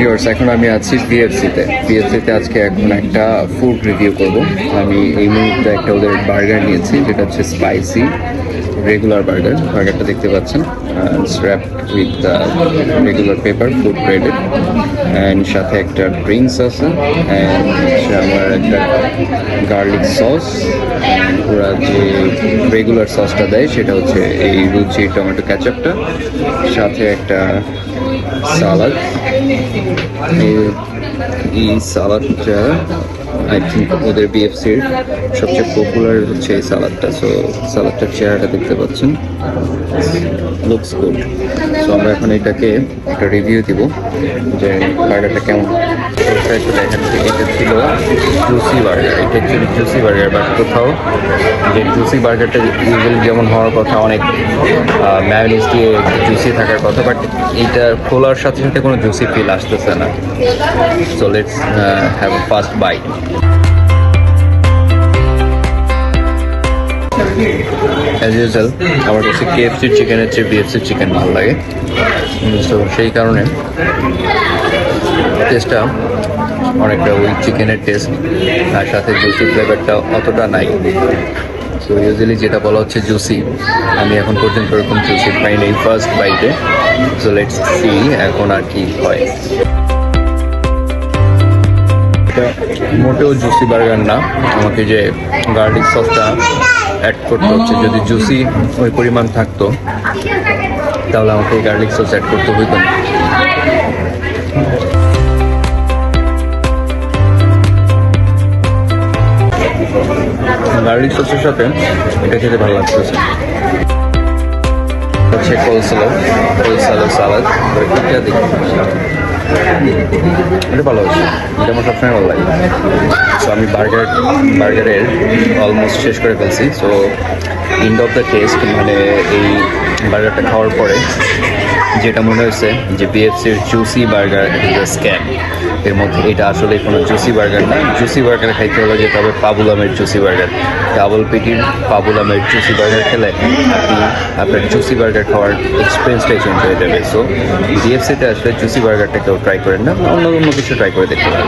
Viewers, এখন আমি আছি বিএফসিতে আজকে এখন একটা ফুড রিভিউ করব। আমি এই মুহূর্তে একটা ওদের বার্গার নিয়েছি, যেটা হচ্ছে স্পাইসি রেগুলার বার্গারটা দেখতে পাচ্ছেন, wrapped with regular paper food graded, and সাথে একটা ড্রিঙ্কস আছে, অ্যান্ড হচ্ছে আমার একটা গার্লিক সস, ওরা যে রেগুলার সসটা দেয় সেটা হচ্ছে এই রুচি টমেটো ক্যাচাপটা, সাথে একটা সালাদ। এই সালাদটা আই থিঙ্ক ওদের বিএফসির সবচেয়ে পপুলার হচ্ছে এই সালাদটা। সো সালাদটার চেহারাটা দেখতে পাচ্ছেন, লুকস গুড। সো আমরা এখন এটাকে একটা রিভিউ দিব যে বার্গারটা কেমন। একটু দেখেন, এটা ছিল জুসি বার্গার, এটা ছিল জুসি বার্গার, বাট কোথাও যে জুসি বার্গারটা ইউজুয়ালি যেমন হওয়ার কথা, অনেক ম্যায়োনিজ দিয়ে জুসি থাকার কথা, বাট এইটা খোলার সাথে সাথে কোনো জুসি ফিল আসতেছে না। So let's have a first bite. As usual আমার কাছে কেএফসির চিকেনের চেয়ে বিএফসির চিকেন ভালো লাগে, তো সেই কারণে টেস্টটা অনেকটা ওই চিকেনের টেস্ট, আর সাথে জুসি ফ্লেভারটা অতটা নাই। সো ইউজুয়ালি যেটা বলা হচ্ছে জুসি, আমি এখন পর্যন্ত ওরকম জুসি পাইনি এই ফার্স্ট বাইটে। সো লেটস সি এখন আর কি হয়। এটা মোটেও জুসি বার্গার না, আমাকে যে গার্লিক সসটা অ্যাড করতে হচ্ছে। যদি জুসি ওই পরিমাণ থাকতো তাহলে আমাকে গার্লিক সস অ্যাড করতে হইতো না। গার্লিক সসের সাথে এটা খেতে ভালো লাগতেছে। হচ্ছে কোলস্লো সালাদ, এটা দেখি, এটা ভালো হচ্ছে, এটা আমার সবসময় ভালো লাগে। সো আমি বার্গারের অলমোস্ট শেষ করে ফেলছি। So end of the taste, মানে এই বার্গারটা খাওয়ার পরে যেটা মনে হয়েছে যে বিএফসির juicy burger is a scam. এর মধ্যে এটা আসলে কোনো জুসি বার্গার না। জুসি বার্গার খাইতে হলে যেতে হবে পাবুলামের জুসি বার্গার। ডাবল পেটির পাবুলামের জুসি বার্গার খেলে আপনি আপনার জুসি বার্গার খাওয়ার এক্সপিরিয়েন্সটাই চেঞ্জ হয়ে যাবে। সো বিএফসিতে আসলে জুসি বার্গারটা কেউ ট্রাই করেন না, অন্য কিছু ট্রাই করে দেখতে পারেন।